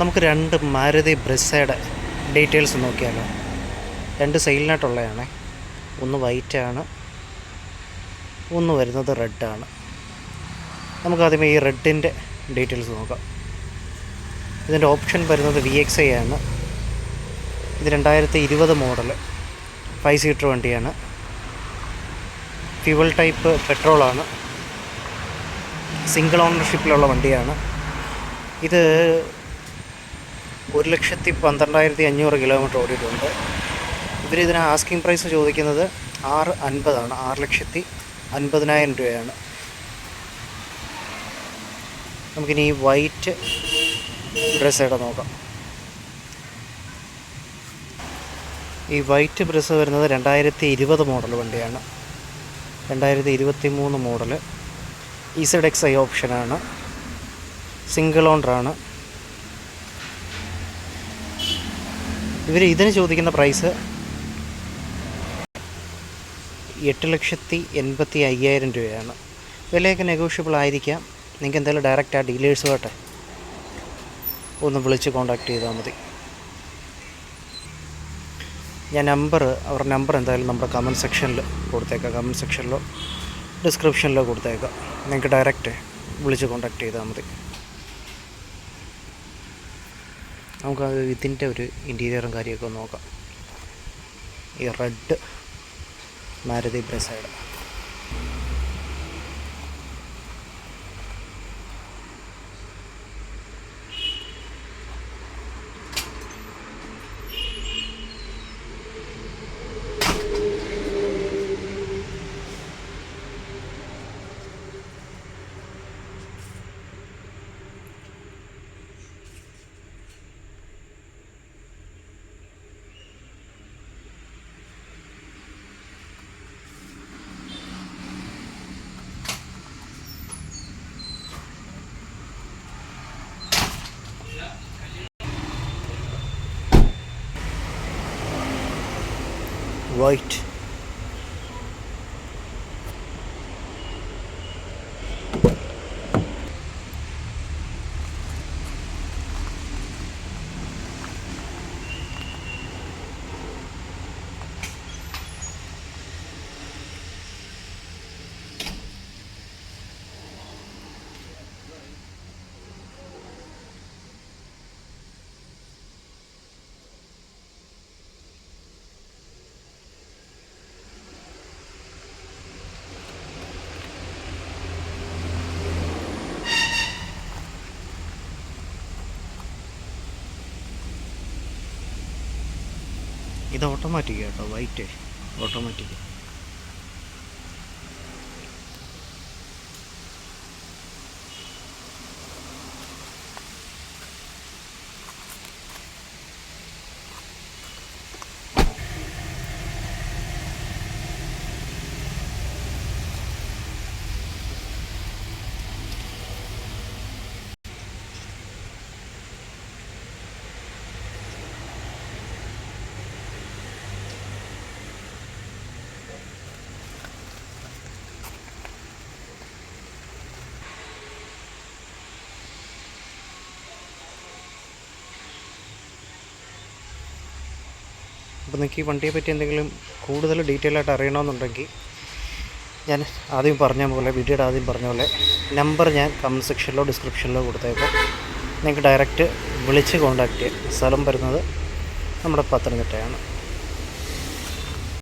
നമുക്ക് രണ്ട് മാരുതി ബ്രെസ്സയുടെ ഡീറ്റെയിൽസ് നോക്കിയാലോ. രണ്ട് സെയിലിനായിട്ടുള്ളതാണ്. ഒന്ന് വൈറ്റാണ്, ഒന്ന് വരുന്നത് റെഡാണ്. നമുക്കാദ്യമേ ഈ റെഡിൻ്റെ ഡീറ്റെയിൽസ് നോക്കാം. ഇതിൻ്റെ ഓപ്ഷൻ വരുന്നത് VXi ആണ്. ഇത് 2020 മോഡൽ 5 സീറ്റർ വണ്ടിയാണ്. ഫ്യൂവൽ ടൈപ്പ് പെട്രോളാണ്. സിംഗിൾ ഓണർഷിപ്പിലുള്ള വണ്ടിയാണ്. ഇത് 1,12,500 കിലോമീറ്റർ ഓടിയിട്ടുണ്ട്. ഇവരിതിന് ആസ്കിങ് പ്രൈസ് ചോദിക്കുന്നത് 650 ആണ്. 6,50,000 രൂപയാണ്. നമുക്കിനി ഈ വൈറ്റ് ബ്രെസ്സയുടെ നോക്കാം. ഈ വൈറ്റ് ബ്രെസ്സ് വരുന്നത് 2020 മോഡൽ വണ്ടിയാണ്. 2023 മോഡൽ. ZXi ഓപ്ഷനാണ്. സിംഗിൾ ഓണറാണ്. ഇവർ ഇതിന് ചോദിക്കുന്ന പ്രൈസ് 8,85,000 രൂപയാണ്. വിലയൊക്കെ നെഗോഷ്യബിൾ ആയിരിക്കാം. നിങ്ങൾക്ക് എന്തായാലും ഡയറക്റ്റ് ആ ഡീലേഴ്സുമായിട്ട് ഒന്ന് വിളിച്ച് കോൺടാക്റ്റ് ചെയ്താൽ മതി. ഞാൻ അവരുടെ നമ്പർ എന്തായാലും നമ്മുടെ കമൻറ്റ് സെക്ഷനിൽ കൊടുത്തേക്കാം. കമൻറ്റ് സെക്ഷനിലോ ഡിസ്ക്രിപ്ഷനിലോ കൊടുത്തേക്കാം. നിങ്ങൾക്ക് ഡയറക്റ്റ് വിളിച്ച് കോൺടാക്റ്റ് ചെയ്താൽ മതി. നമുക്ക് ഇതിൻ്റെ ഒരു ഇൻറ്റീരിയറും കാര്യമൊക്കെ നോക്കാം. ഈ റെഡ് മാരുതി ബ്രെസ്സയുടെ വൈറ്റ്. ഇത് ഓട്ടോമാറ്റിക് കേട്ടോ, വൈറ്റ് ഓട്ടോമാറ്റിക്. അപ്പോൾ നിങ്ങൾക്ക് ഈ വണ്ടിയെ പറ്റി എന്തെങ്കിലും കൂടുതൽ ഡീറ്റെയിൽ ആയിട്ട് അറിയണമെന്നുണ്ടെങ്കിൽ ഞാൻ ആദ്യം പറഞ്ഞ പോലെ, വീഡിയോയുടെ ആദ്യം പറഞ്ഞ പോലെ നമ്പർ ഞാൻ കമൻറ്റ് സെക്ഷനിലോ ഡിസ്ക്രിപ്ഷനിലോ കൊടുത്തേക്കാം. നിങ്ങൾക്ക് ഡയറക്റ്റ് വിളിച്ച് കോൺടാക്റ്റ് ചെയ്യാം. സ്ഥലം വരുന്നത് നമ്മുടെ പത്തനംതിട്ടയാണ്.